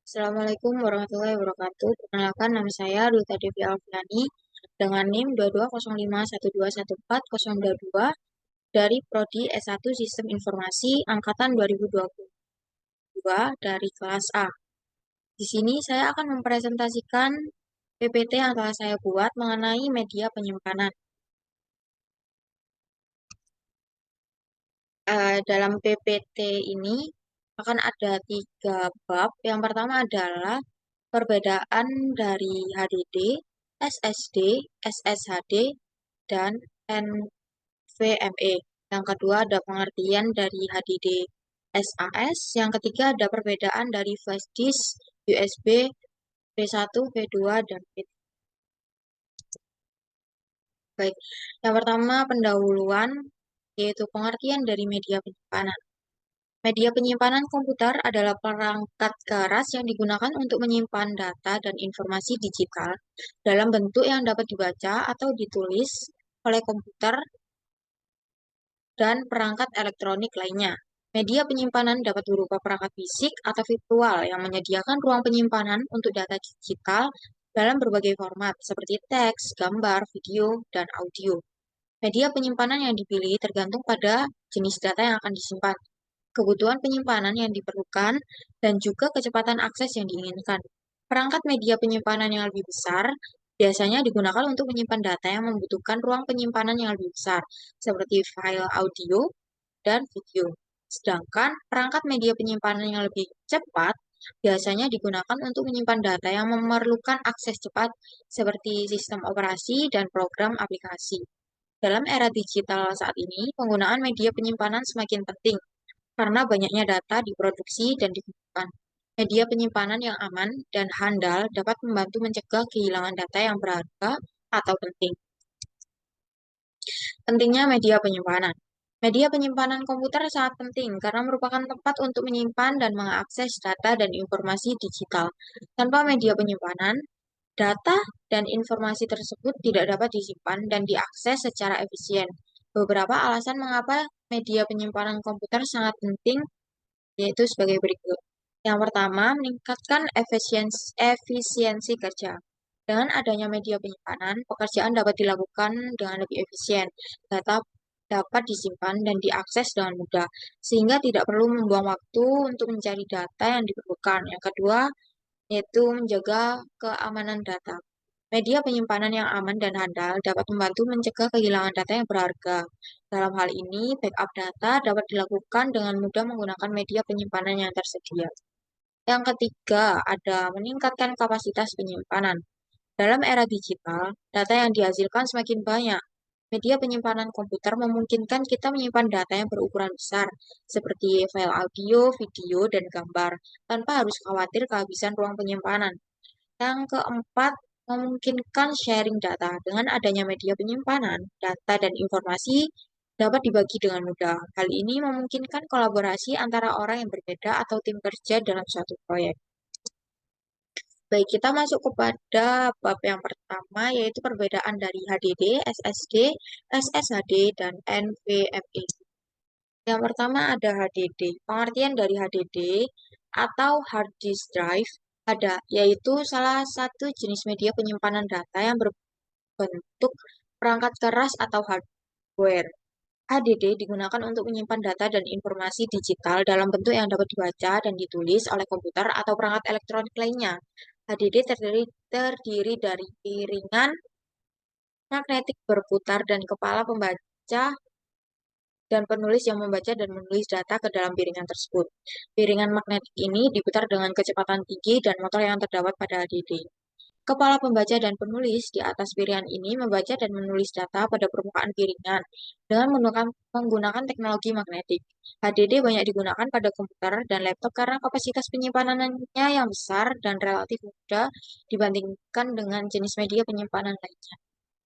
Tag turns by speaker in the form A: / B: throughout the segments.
A: Assalamualaikum warahmatullahi wabarakatuh. Perkenalkan, nama saya Duta Devi Alfiani dengan NIM 2205121402 dari Prodi S1 Sistem Informasi Angkatan 2022 dari kelas A. Di sini saya akan mempresentasikan PPT yang telah saya buat mengenai media penyimpanan. Dalam PPT ini akan ada 3 bab. Yang pertama adalah perbedaan dari HDD, SSD, SSHD, dan NVMe. Yang kedua ada pengertian dari HDD SAS. Yang ketiga ada perbedaan dari flash disk, USB, V1, V2, dan V3. Baik, yang pertama pendahuluan yaitu pengertian dari media penyimpanan. Media penyimpanan komputer adalah perangkat keras yang digunakan untuk menyimpan data dan informasi digital dalam bentuk yang dapat dibaca atau ditulis oleh komputer dan perangkat elektronik lainnya. Media penyimpanan dapat berupa perangkat fisik atau virtual yang menyediakan ruang penyimpanan untuk data digital dalam berbagai format seperti teks, gambar, video, dan audio. Media penyimpanan yang dipilih tergantung pada jenis data yang akan disimpan, kebutuhan penyimpanan yang diperlukan, dan juga kecepatan akses yang diinginkan. Perangkat media penyimpanan yang lebih besar biasanya digunakan untuk menyimpan data yang membutuhkan ruang penyimpanan yang lebih besar, seperti file audio dan video. Sedangkan perangkat media penyimpanan yang lebih cepat biasanya digunakan untuk menyimpan data yang memerlukan akses cepat, seperti sistem operasi dan program aplikasi. Dalam era digital saat ini, penggunaan media penyimpanan semakin penting karena banyaknya data diproduksi dan digunakan. Media penyimpanan yang aman dan handal dapat membantu mencegah kehilangan data yang berharga atau penting. Pentingnya media penyimpanan. Media penyimpanan komputer sangat penting karena merupakan tempat untuk menyimpan dan mengakses data dan informasi digital. Tanpa media penyimpanan, data dan informasi tersebut tidak dapat disimpan dan diakses secara efisien. Beberapa alasan mengapa media penyimpanan komputer sangat penting yaitu sebagai berikut. Yang pertama, meningkatkan efisiensi kerja. Dengan adanya media penyimpanan, pekerjaan dapat dilakukan dengan lebih efisien. Data dapat disimpan dan diakses dengan mudah, sehingga tidak perlu membuang waktu untuk mencari data yang diperlukan. Yang kedua, yaitu menjaga keamanan data. Media penyimpanan yang aman dan handal dapat membantu mencegah kehilangan data yang berharga. Dalam hal ini, backup data dapat dilakukan dengan mudah menggunakan media penyimpanan yang tersedia. Yang ketiga, ada meningkatkan kapasitas penyimpanan. Dalam era digital, data yang dihasilkan semakin banyak. Media penyimpanan komputer memungkinkan kita menyimpan data yang berukuran besar, seperti file audio, video, dan gambar, tanpa harus khawatir kehabisan ruang penyimpanan. Yang keempat, memungkinkan sharing data. Dengan adanya media penyimpanan, data dan informasi dapat dibagi dengan mudah. Hal ini memungkinkan kolaborasi antara orang yang berbeda atau tim kerja dalam suatu proyek. Baik, kita masuk kepada bab yang pertama, yaitu perbedaan dari HDD, SSD, SSHD, dan NVMe. Yang pertama ada HDD. Pengertian dari HDD atau hard disk drive yaitu salah satu jenis media penyimpanan data yang berbentuk perangkat keras atau hardware. HDD digunakan untuk menyimpan data dan informasi digital dalam bentuk yang dapat dibaca dan ditulis oleh komputer atau perangkat elektronik lainnya. HDD terdiri dari piringan magnetik berputar dan kepala pembaca dan penulis yang membaca dan menulis data ke dalam piringan tersebut. Piringan magnetik ini diputar dengan kecepatan tinggi dan motor yang terdapat pada HDD. Kepala pembaca dan penulis di atas piringan ini membaca dan menulis data pada permukaan piringan dengan menggunakan teknologi magnetik. HDD banyak digunakan pada komputer dan laptop karena kapasitas penyimpanannya yang besar dan relatif mudah dibandingkan dengan jenis media penyimpanan lainnya.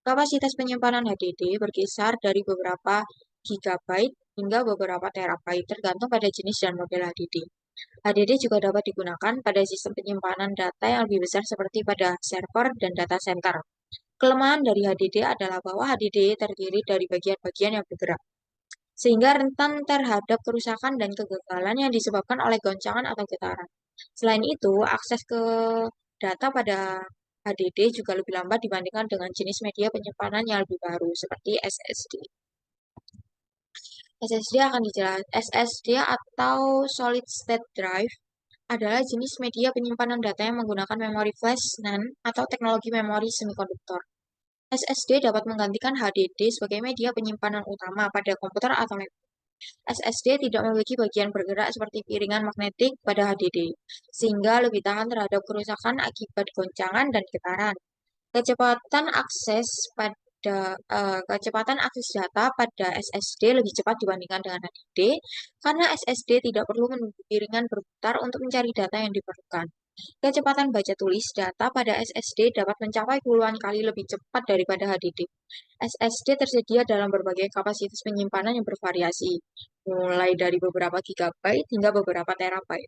A: Kapasitas penyimpanan HDD berkisar dari beberapa gigabyte hingga beberapa terabyte tergantung pada jenis dan model HDD. HDD juga dapat digunakan pada sistem penyimpanan data yang lebih besar seperti pada server dan data center. Kelemahan dari HDD adalah bahwa HDD terdiri dari bagian-bagian yang bergerak, sehingga rentan terhadap kerusakan dan kegagalan yang disebabkan oleh goncangan atau getaran. Selain itu, akses ke data pada HDD juga lebih lambat dibandingkan dengan jenis media penyimpanan yang lebih baru seperti SSD. SSD akan dijelaskan SSD atau Solid State Drive adalah jenis media penyimpanan data yang menggunakan memori flash NAND atau teknologi memori semikonduktor. SSD dapat menggantikan HDD sebagai media penyimpanan utama pada komputer atau laptop. SSD tidak memiliki bagian bergerak seperti piringan magnetik pada HDD, sehingga lebih tahan terhadap kerusakan akibat goncangan dan getaran. Kecepatan akses kecepatan akses data pada SSD lebih cepat dibandingkan dengan HDD karena SSD tidak perlu menunggu piringan berputar untuk mencari data yang diperlukan. Kecepatan baca tulis data pada SSD dapat mencapai puluhan kali lebih cepat daripada HDD. SSD tersedia dalam berbagai kapasitas penyimpanan yang bervariasi, mulai dari beberapa gigabyte hingga beberapa terabyte.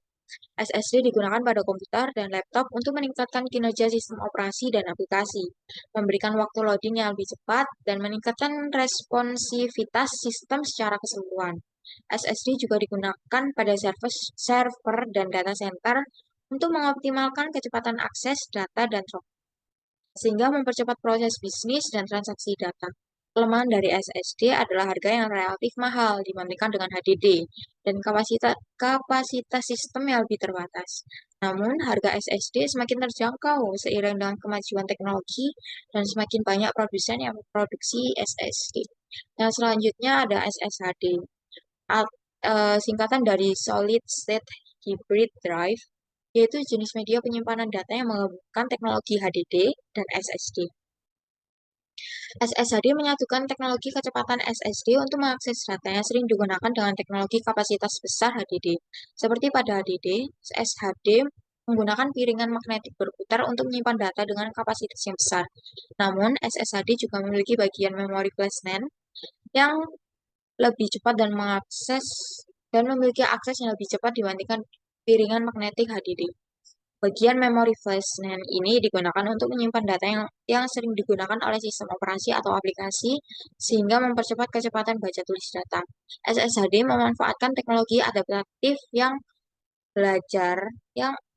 A: SSD digunakan pada komputer dan laptop untuk meningkatkan kinerja sistem operasi dan aplikasi, memberikan waktu loading yang lebih cepat, dan meningkatkan responsivitas sistem secara keseluruhan. SSD juga digunakan pada server dan data center untuk mengoptimalkan kecepatan akses data dan throughput, sehingga mempercepat proses bisnis dan transaksi data. Kelemahan dari SSD adalah harga yang relatif mahal dibandingkan dengan HDD dan kapasitas sistem yang lebih terbatas. Namun, harga SSD semakin terjangkau seiring dengan kemajuan teknologi dan semakin banyak produsen yang memproduksi SSD. Yang selanjutnya ada SSHD, singkatan dari Solid State Hybrid Drive, yaitu jenis media penyimpanan data yang menggabungkan teknologi HDD dan SSD. SSHD menyatukan teknologi kecepatan SSD untuk mengakses data yang sering digunakan dengan teknologi kapasitas besar HDD. Seperti pada HDD, SSHD menggunakan piringan magnetik berputar untuk menyimpan data dengan kapasitas yang besar. Namun, SSHD juga memiliki bagian memori flash NAND yang lebih cepat dan memiliki akses yang lebih cepat dibandingkan piringan magnetik HDD. Bagian memori flash NAND ini digunakan untuk menyimpan data yang sering digunakan oleh sistem operasi atau aplikasi, sehingga mempercepat kecepatan baca tulis data. SSHD memanfaatkan teknologi adaptif yang belajar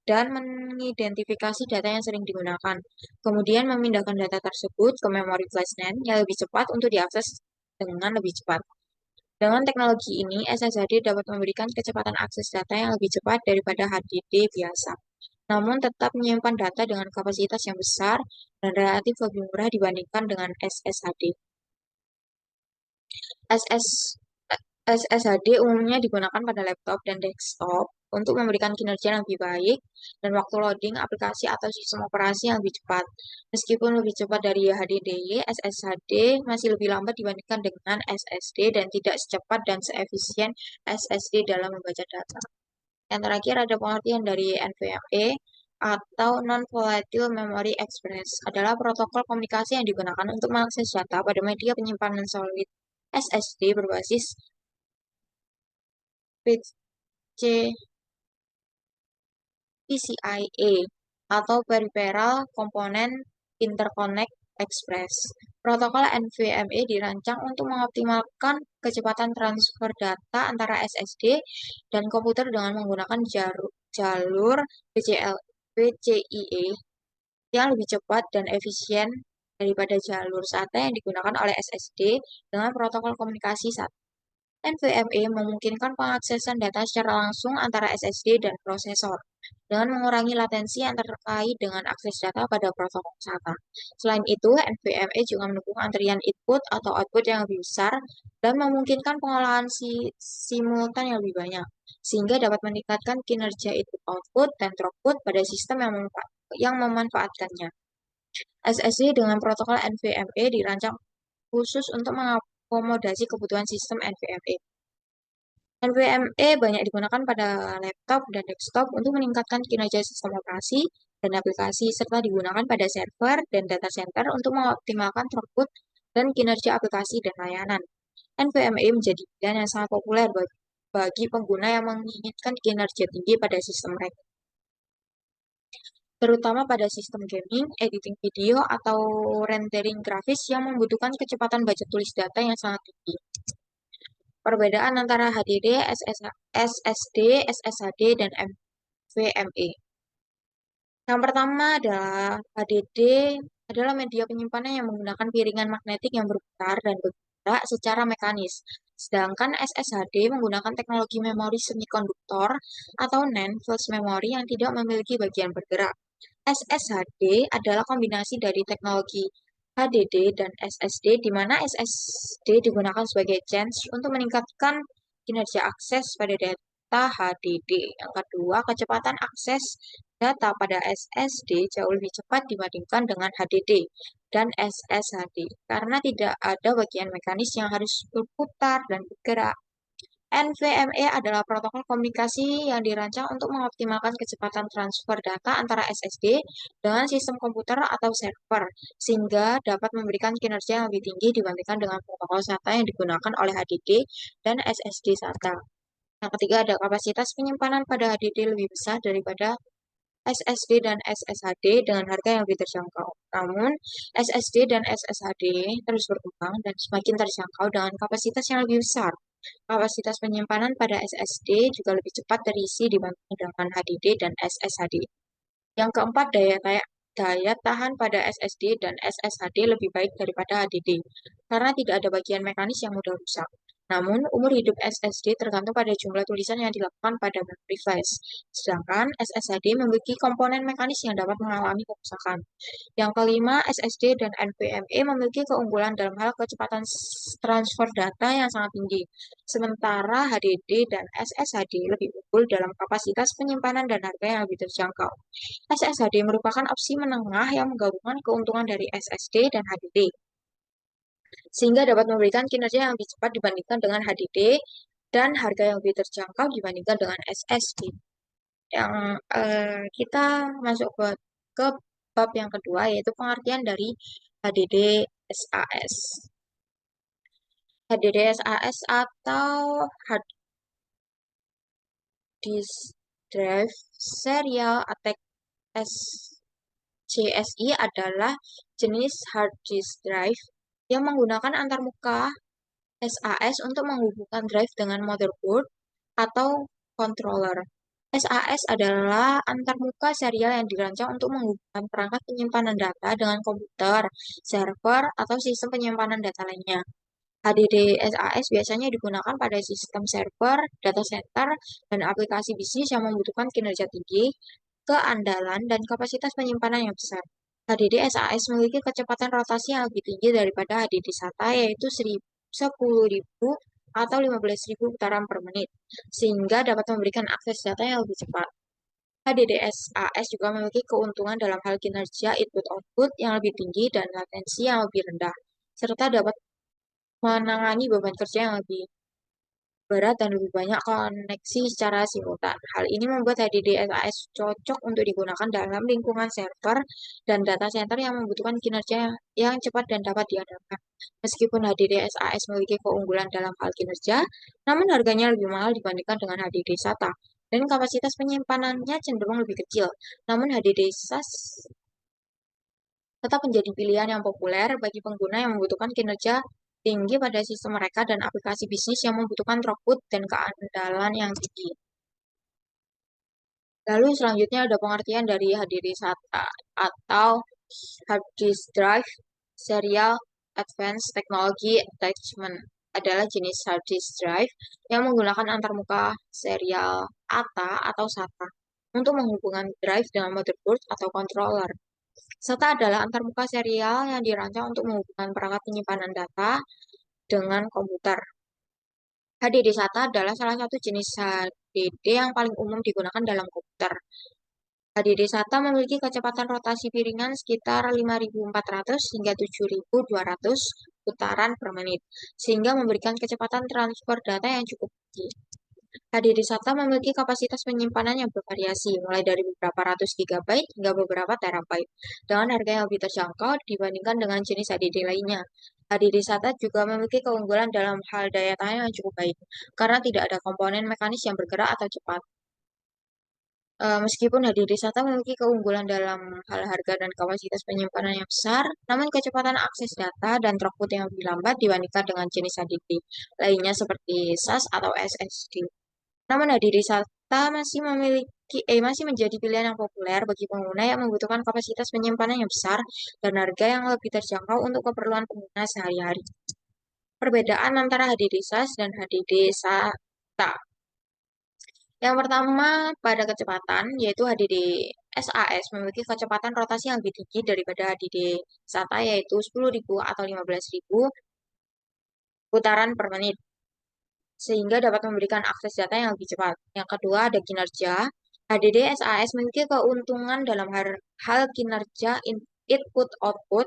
A: dan mengidentifikasi data yang sering digunakan, kemudian memindahkan data tersebut ke memori flash NAND yang lebih cepat untuk diakses dengan lebih cepat. Dengan teknologi ini, SSHD dapat memberikan kecepatan akses data yang lebih cepat daripada HDD biasa, namun tetap menyimpan data dengan kapasitas yang besar dan relatif lebih murah dibandingkan dengan SSHD. SS, SSHD umumnya digunakan pada laptop dan desktop untuk memberikan kinerja yang lebih baik dan waktu loading aplikasi atau sistem operasi yang lebih cepat. Meskipun lebih cepat dari HDD, SSHD masih lebih lambat dibandingkan dengan SSD dan tidak secepat dan seefisien SSD dalam membaca data. Yang terakhir ada pengertian dari NVMe atau Non-Volatile Memory Express adalah protokol komunikasi yang digunakan untuk mengakses data pada media penyimpanan solid SSD berbasis PCIe atau Peripheral Component Interconnect Express. Protokol NVMe dirancang untuk mengoptimalkan kecepatan transfer data antara SSD dan komputer dengan menggunakan jalur PCIe yang lebih cepat dan efisien daripada jalur SATA yang digunakan oleh SSD dengan protokol komunikasi SATA. NVMe memungkinkan pengaksesan data secara langsung antara SSD dan prosesor, dengan mengurangi latensi yang terkait dengan akses data pada protokol SATA. Selain itu, NVMe juga mendukung antrian input atau output yang lebih besar dan memungkinkan pengolahan simultan yang lebih banyak, sehingga dapat meningkatkan kinerja input-output dan throughput pada sistem yang memanfaatkannya. SSD dengan protokol NVMe dirancang khusus untuk mengakomodasi kebutuhan sistem NVMe. NVMe banyak digunakan pada laptop dan desktop untuk meningkatkan kinerja sistem operasi dan aplikasi, serta digunakan pada server dan data center untuk mengoptimalkan throughput dan kinerja aplikasi dan layanan. NVMe menjadi pilihan yang sangat populer bagi pengguna yang menginginkan kinerja tinggi pada sistem mereka, terutama pada sistem gaming, editing video, atau rendering grafis yang membutuhkan kecepatan baca tulis data yang sangat tinggi. Perbedaan antara HDD, SSD, SSHD, dan NVMe. Yang pertama adalah HDD adalah media penyimpanan yang menggunakan piringan magnetik yang berputar dan bergerak secara mekanis. Sedangkan SSHD menggunakan teknologi memori semikonduktor atau NAND flash memory yang tidak memiliki bagian bergerak. SSHD adalah kombinasi dari teknologi HDD dan SSD, di mana SSD digunakan sebagai change untuk meningkatkan kinerja akses pada data HDD. Yang kedua, kecepatan akses data pada SSD jauh lebih cepat dibandingkan dengan HDD dan SSHD karena tidak ada bagian mekanis yang harus berputar dan bergerak. NVMe adalah protokol komunikasi yang dirancang untuk mengoptimalkan kecepatan transfer data antara SSD dengan sistem komputer atau server, sehingga dapat memberikan kinerja yang lebih tinggi dibandingkan dengan protokol SATA yang digunakan oleh HDD dan SSD SATA. Yang ketiga, ada kapasitas penyimpanan pada HDD lebih besar daripada SSD dan SSHD dengan harga yang lebih terjangkau. Namun, SSD dan SSHD terus berkembang dan semakin terjangkau dengan kapasitas yang lebih besar. Kapasitas penyimpanan pada SSD juga lebih cepat terisi dibanding dengan HDD dan SSHD. Yang keempat, daya tahan pada SSD dan SSHD lebih baik daripada HDD karena tidak ada bagian mekanis yang mudah rusak. Namun, umur hidup SSD tergantung pada jumlah tulisan yang dilakukan pada memory flash. Sedangkan SSHD memiliki komponen mekanis yang dapat mengalami kerusakan. Yang kelima, SSD dan NVMe memiliki keunggulan dalam hal kecepatan transfer data yang sangat tinggi. Sementara HDD dan SSHD lebih unggul dalam kapasitas penyimpanan dan harga yang lebih terjangkau. SSHD merupakan opsi menengah yang menggabungkan keuntungan dari SSD dan HDD, sehingga dapat memberikan kinerja yang lebih cepat dibandingkan dengan HDD dan harga yang lebih terjangkau dibandingkan dengan SSD. Yang kita masuk ke bab yang kedua, yaitu pengertian dari HDD SAS. HDD SAS atau Hard Disk Drive Serial Attack SCSI adalah jenis hard disk drive yang menggunakan antarmuka SAS untuk menghubungkan drive dengan motherboard atau controller. SAS adalah antarmuka serial yang dirancang untuk menghubungkan perangkat penyimpanan data dengan komputer, server, atau sistem penyimpanan data lainnya. HDD SAS biasanya digunakan pada sistem server, data center, dan aplikasi bisnis yang membutuhkan kinerja tinggi, keandalan, dan kapasitas penyimpanan yang besar. HDD SAS memiliki kecepatan rotasi yang lebih tinggi daripada HDD SATA, yaitu 10.000 atau 15.000 putaran per menit, sehingga dapat memberikan akses data yang lebih cepat. HDD SAS juga memiliki keuntungan dalam hal kinerja input-output yang lebih tinggi dan latensi yang lebih rendah, serta dapat menangani beban kerja yang lebih berat dan lebih banyak koneksi secara simultan. Hal ini membuat HDD SAS cocok untuk digunakan dalam lingkungan server dan data center yang membutuhkan kinerja yang cepat dan dapat diandalkan. Meskipun HDD SAS memiliki keunggulan dalam hal kinerja, namun harganya lebih mahal dibandingkan dengan HDD SATA dan kapasitas penyimpanannya cenderung lebih kecil. Namun HDD SAS tetap menjadi pilihan yang populer bagi pengguna yang membutuhkan kinerja tinggi pada sistem mereka dan aplikasi bisnis yang membutuhkan throughput dan keandalan yang tinggi. Lalu selanjutnya ada pengertian dari HDD SATA atau Hard Disk Drive Serial Advanced Technology Attachment adalah jenis hard disk drive yang menggunakan antarmuka serial ATA atau SATA untuk menghubungkan drive dengan motherboard atau controller. SATA adalah antarmuka serial yang dirancang untuk menghubungkan perangkat penyimpanan data dengan komputer. HDD SATA adalah salah satu jenis HDD yang paling umum digunakan dalam komputer. HDD SATA memiliki kecepatan rotasi piringan sekitar 5.400 hingga 7.200 putaran per menit, sehingga memberikan kecepatan transfer data yang cukup tinggi. HDD SATA memiliki kapasitas penyimpanan yang bervariasi, mulai dari beberapa ratus gigabyte hingga beberapa terabyte, dengan harga yang lebih terjangkau dibandingkan dengan jenis HDD lainnya. HDD SATA juga memiliki keunggulan dalam hal daya tahan yang cukup baik, karena tidak ada komponen mekanis yang bergerak atau cepat. Meskipun HDD SATA memiliki keunggulan dalam hal harga dan kapasitas penyimpanan yang besar, namun kecepatan akses data dan throughput yang lebih lambat dibandingkan dengan jenis HDD lainnya seperti SAS atau SSD. Namun HDD SATA masih memiliki masih menjadi pilihan yang populer bagi pengguna yang membutuhkan kapasitas penyimpanan yang besar dan harga yang lebih terjangkau untuk keperluan pengguna sehari-hari. Perbedaan antara HDD SAS dan HDD SATA. Yang pertama, pada kecepatan, yaitu HDD SAS memiliki kecepatan rotasi yang lebih tinggi daripada HDD SATA, yaitu 10.000 atau 15.000 putaran per menit, sehingga dapat memberikan akses data yang lebih cepat. Yang kedua, ada kinerja. HDD SAS memiliki keuntungan dalam hal kinerja input-output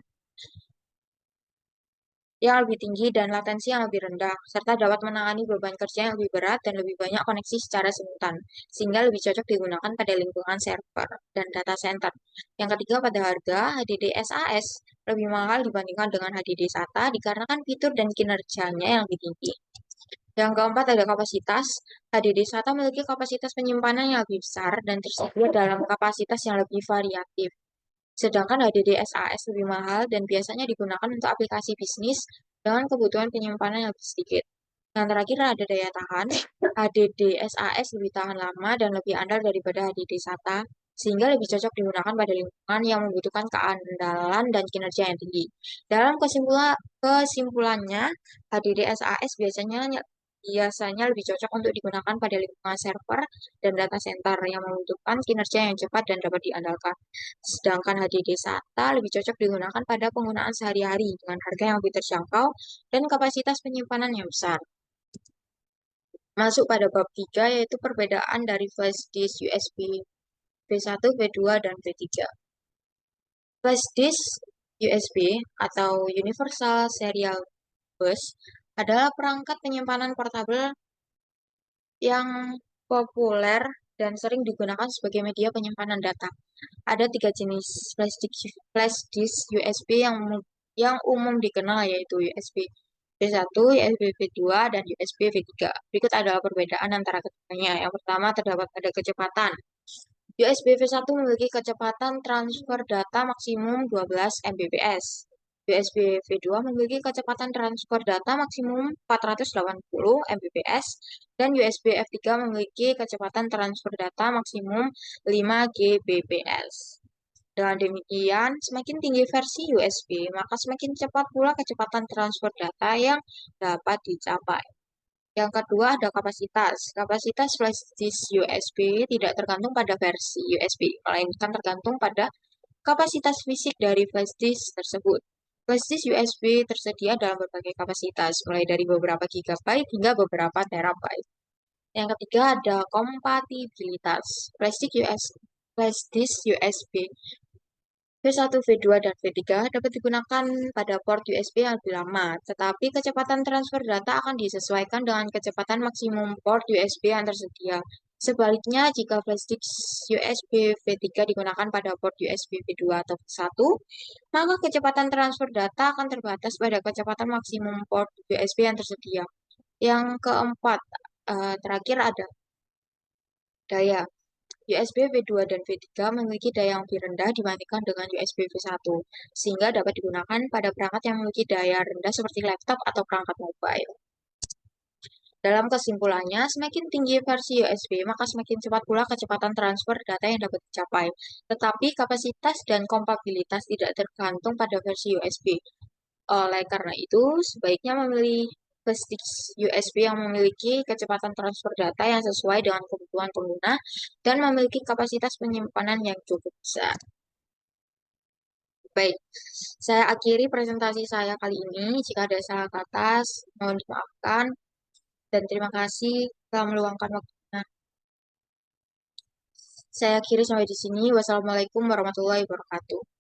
A: yang lebih tinggi dan latensi yang lebih rendah, serta dapat menangani beban kerja yang lebih berat dan lebih banyak koneksi secara simultan, sehingga lebih cocok digunakan pada lingkungan server dan data center. Yang ketiga, pada harga, HDD SAS lebih mahal dibandingkan dengan HDD SATA dikarenakan fitur dan kinerjanya yang lebih tinggi. Yang keempat, ada kapasitas. HDD SATA memiliki kapasitas penyimpanan yang lebih besar dan tersedia dalam kapasitas yang lebih variatif. Sedangkan HDD SAS lebih mahal dan biasanya digunakan untuk aplikasi bisnis dengan kebutuhan penyimpanan yang lebih sedikit. Yang terakhir ada daya tahan. HDD SAS lebih tahan lama dan lebih andal daripada HDD SATA, sehingga lebih cocok digunakan pada lingkungan yang membutuhkan keandalan dan kinerja yang tinggi. Dalam kesimpulannya, HDD SAS biasanya lebih cocok untuk digunakan pada lingkungan server dan data center yang membutuhkan kinerja yang cepat dan dapat diandalkan. Sedangkan HDD SATA lebih cocok digunakan pada penggunaan sehari-hari dengan harga yang lebih terjangkau dan kapasitas penyimpanan yang besar. Masuk pada bab 3 yaitu perbedaan dari flash disk USB V1, V2, dan V3. Flash disk USB atau Universal Serial Bus adalah perangkat penyimpanan portabel yang populer dan sering digunakan sebagai media penyimpanan data. Ada tiga jenis flash disk USB yang umum dikenal, yaitu USB V1, USB V2, dan USB V3. Berikut adalah perbedaan antara keduanya. Yang pertama, terdapat pada kecepatan. USB V1 memiliki kecepatan transfer data maksimum 12 Mbps. USB V2 memiliki kecepatan transfer data maksimum 480 Mbps dan USB F3 memiliki kecepatan transfer data maksimum 5 Gbps. Dengan demikian, semakin tinggi versi USB, maka semakin cepat pula kecepatan transfer data yang dapat dicapai. Yang kedua ada kapasitas. Kapasitas flash disk USB tidak tergantung pada versi USB, melainkan tergantung pada kapasitas fisik dari flash disk tersebut. Flash disk USB tersedia dalam berbagai kapasitas, mulai dari beberapa gigabyte hingga beberapa terabyte. Yang ketiga ada kompatibilitas. Flash disk USB V1, V2, dan V3 dapat digunakan pada port USB yang lebih lama, tetapi kecepatan transfer data akan disesuaikan dengan kecepatan maksimum port USB yang tersedia. Sebaliknya, jika flash disk USB V3 digunakan pada port USB V2 atau V1, maka kecepatan transfer data akan terbatas pada kecepatan maksimum port USB yang tersedia. Yang keempat, terakhir ada daya. USB V2 dan V3 memiliki daya yang lebih rendah dibandingkan dengan USB V1, sehingga dapat digunakan pada perangkat yang memiliki daya rendah seperti laptop atau perangkat mobile. Dalam kesimpulannya, semakin tinggi versi USB, maka semakin cepat pula kecepatan transfer data yang dapat dicapai. Tetapi kapasitas dan kompatibilitas tidak tergantung pada versi USB. Oleh karena itu, sebaiknya memilih flash disk USB yang memiliki kecepatan transfer data yang sesuai dengan kebutuhan pengguna dan memiliki kapasitas penyimpanan yang cukup besar. Baik, saya akhiri presentasi saya kali ini. Jika ada salah kata, mohon dimaafkan. Dan terima kasih telah meluangkan waktunya. Saya akhiri sampai di sini. Wassalamualaikum warahmatullahi wabarakatuh.